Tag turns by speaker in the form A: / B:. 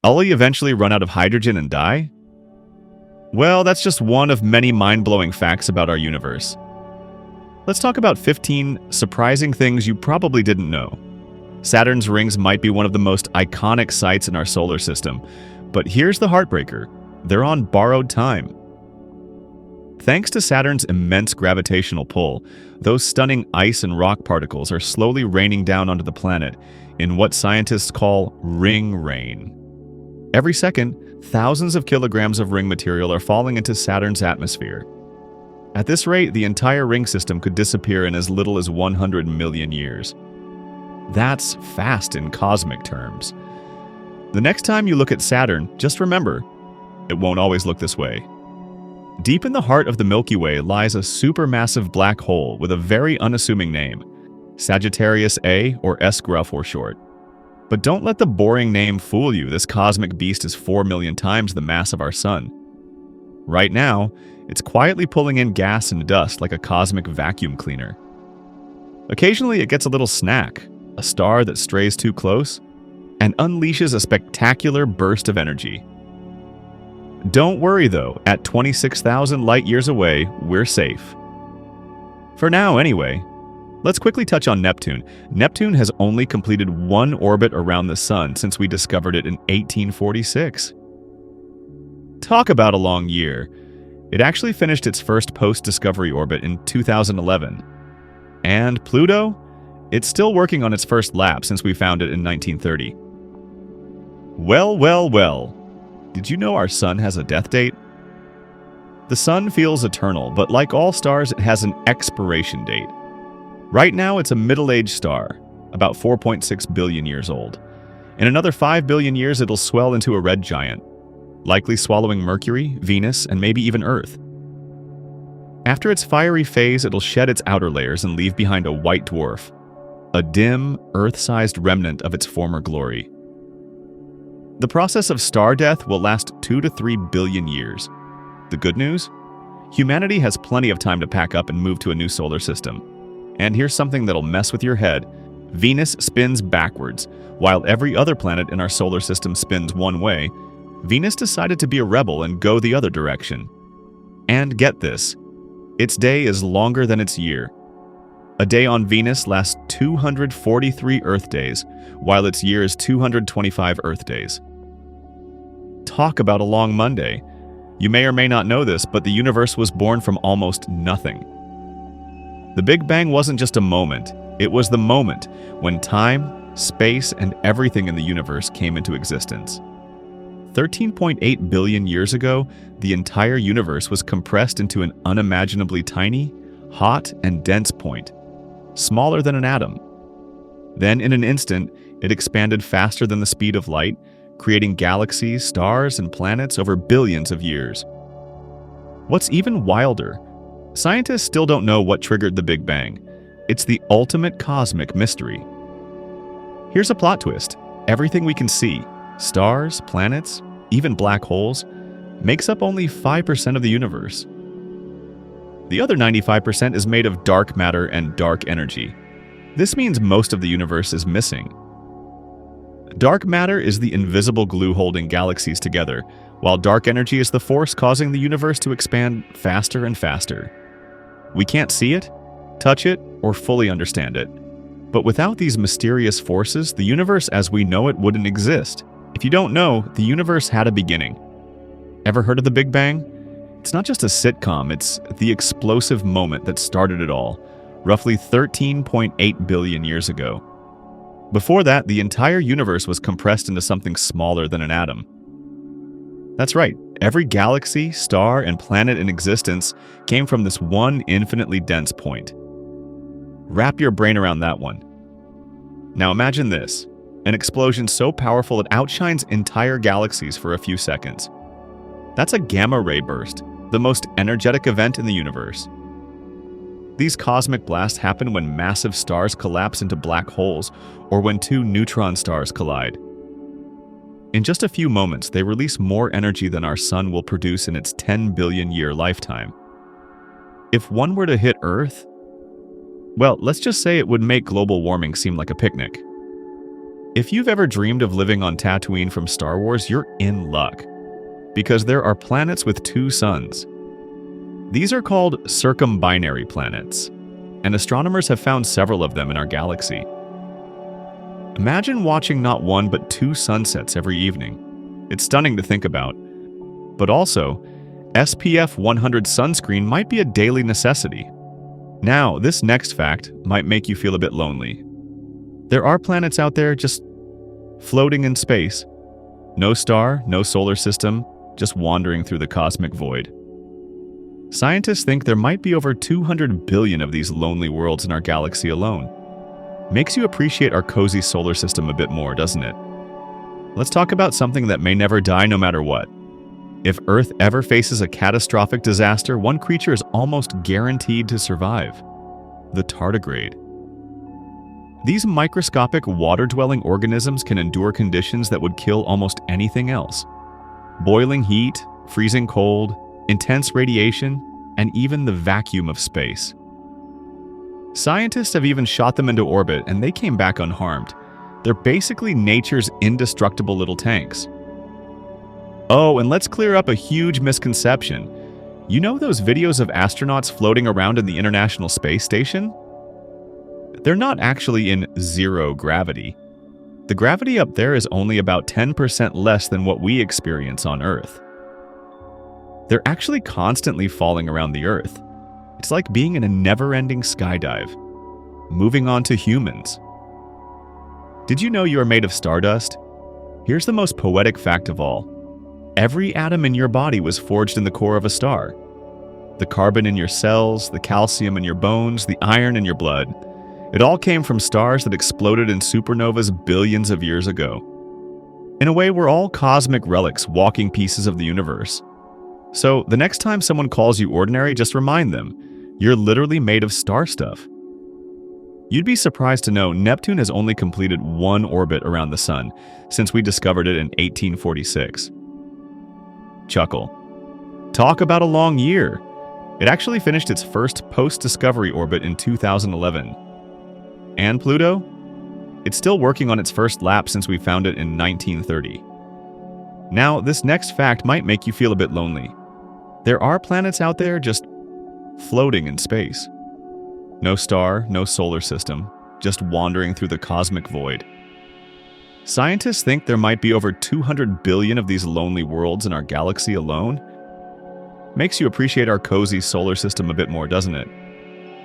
A: Only eventually run out of hydrogen and die? Well, that's just one of many mind-blowing facts about our universe. Let's talk about 15 surprising things you probably didn't know. Saturn's rings might be one of the most iconic sights in our solar system, but here's the heartbreaker. They're on borrowed time. Thanks to Saturn's immense gravitational pull, those stunning ice and rock particles are slowly raining down onto the planet in what scientists call ring rain. Every second, thousands of kilograms of ring material are falling into Saturn's atmosphere. At this rate, the entire ring system could disappear in as little as 100 million years. That's fast in cosmic terms. The next time you look at Saturn, just remember, it won't always look this way. Deep in the heart of the Milky Way lies a supermassive black hole with a very unassuming name, Sagittarius A, or S-Gruff for short. But don't let the boring name fool you. This cosmic beast is 4 million times the mass of our Sun. Right now, it's quietly pulling in gas and dust like a cosmic vacuum cleaner. Occasionally, it gets a little snack, a star that strays too close, and unleashes a spectacular burst of energy. Don't worry though, at 26,000 light-years away, we're safe. For now, anyway. Let's quickly touch on Neptune. Neptune has only completed one orbit around the Sun since we discovered it in 1846. Talk about a long year. It actually finished its first post-discovery orbit in 2011. And Pluto? It's still working on its first lap since we found it in 1930. Well, well, well. Did you know our Sun has a death date? The Sun feels eternal, but like all stars, it has an expiration date. Right now, it's a middle-aged star, about 4.6 billion years old. In another 5 billion years, it'll swell into a red giant, likely swallowing Mercury, Venus, and maybe even Earth. After its fiery phase, it'll shed its outer layers and leave behind a white dwarf, a dim, Earth-sized remnant of its former glory. The process of star death will last 2 to 3 billion years. The good news? Humanity has plenty of time to pack up and move to a new solar system. And here's something that'll mess with your head. Venus spins backwards. While every other planet in our solar system spins one way, Venus decided to be a rebel and go the other direction. And get this, its day is longer than its year. A day on Venus lasts 243 Earth days, while its year is 225 Earth days. Talk about a long Monday. You may or may not know this, but the universe was born from almost nothing. The Big Bang wasn't just a moment, it was the moment when time, space, and everything in the universe came into existence. 13.8 billion years ago, the entire universe was compressed into an unimaginably tiny, hot, and dense point, smaller than an atom. Then, in an instant, it expanded faster than the speed of light, creating galaxies, stars, and planets over billions of years. What's even wilder, scientists still don't know what triggered the Big Bang. It's the ultimate cosmic mystery. Here's a plot twist. Everything we can see, stars, planets, even black holes, makes up only 5% of the universe. The other 95% is made of dark matter and dark energy. This means most of the universe is missing. Dark matter is the invisible glue holding galaxies together, while dark energy is the force causing the universe to expand faster and faster. We can't see it, touch it, or fully understand it. But without these mysterious forces, the universe as we know it wouldn't exist. If you don't know, the universe had a beginning. Ever heard of the Big Bang? It's not just a sitcom, it's the explosive moment that started it all, roughly 13.8 billion years ago. Before that, the entire universe was compressed into something smaller than an atom. That's right, every galaxy, star, and planet in existence came from this one infinitely dense point. Wrap your brain around that one. Now imagine this, an explosion so powerful it outshines entire galaxies for a few seconds. That's a gamma ray burst, the most energetic event in the universe. These cosmic blasts happen when massive stars collapse into black holes or when two neutron stars collide. In just a few moments, they release more energy than our Sun will produce in its 10 billion year lifetime. If one were to hit Earth, well, let's just say it would make global warming seem like a picnic. If you've ever dreamed of living on Tatooine from Star Wars, you're in luck, because there are planets with 2 suns. These are called circumbinary planets, and astronomers have found several of them in our galaxy. Imagine watching not 1 but 2 sunsets every evening. It's stunning to think about. But also, SPF 100 sunscreen might be a daily necessity. Now, this next fact might make you feel a bit lonely. There are planets out there just floating in space. No star, no solar system, just wandering through the cosmic void. Scientists think there might be over 200 billion of these lonely worlds in our galaxy alone. Makes you appreciate our cozy solar system a bit more, doesn't it? Let's talk about something that may never die no matter what. If Earth ever faces a catastrophic disaster, one creature is almost guaranteed to survive: the tardigrade. These microscopic water-dwelling organisms can endure conditions that would kill almost anything else. Boiling heat, freezing cold, intense radiation, and even the vacuum of space. Scientists have even shot them into orbit and they came back unharmed. They're basically nature's indestructible little tanks. Oh, and let's clear up a huge misconception. You know those videos of astronauts floating around in the International Space Station? They're not actually in 0 gravity. The gravity up there is only about 10% less than what we experience on Earth. They're actually constantly falling around the Earth. It's like being in a never-ending skydive. Moving on to humans. Did you know you are made of stardust? Here's the most poetic fact of all. Every atom in your body was forged in the core of a star. The carbon in your cells, the calcium in your bones, the iron in your blood. It all came from stars that exploded in supernovas billions of years ago. In a way, we're all cosmic relics, walking pieces of the universe. So, the next time someone calls you ordinary, just remind them, you're literally made of star stuff. You'd be surprised to know Neptune has only completed 1 orbit around the Sun since we discovered it in 1846. Chuckle. Talk about a long year. It actually finished its first post-discovery orbit in 2011. And Pluto? It's still working on its first lap since we found it in 1930. Now, this next fact might make you feel a bit lonely. There are planets out there just floating in space. No star, no solar system, just wandering through the cosmic void. Scientists think there might be over 200 billion of these lonely worlds in our galaxy alone. Makes you appreciate our cozy solar system a bit more, doesn't it?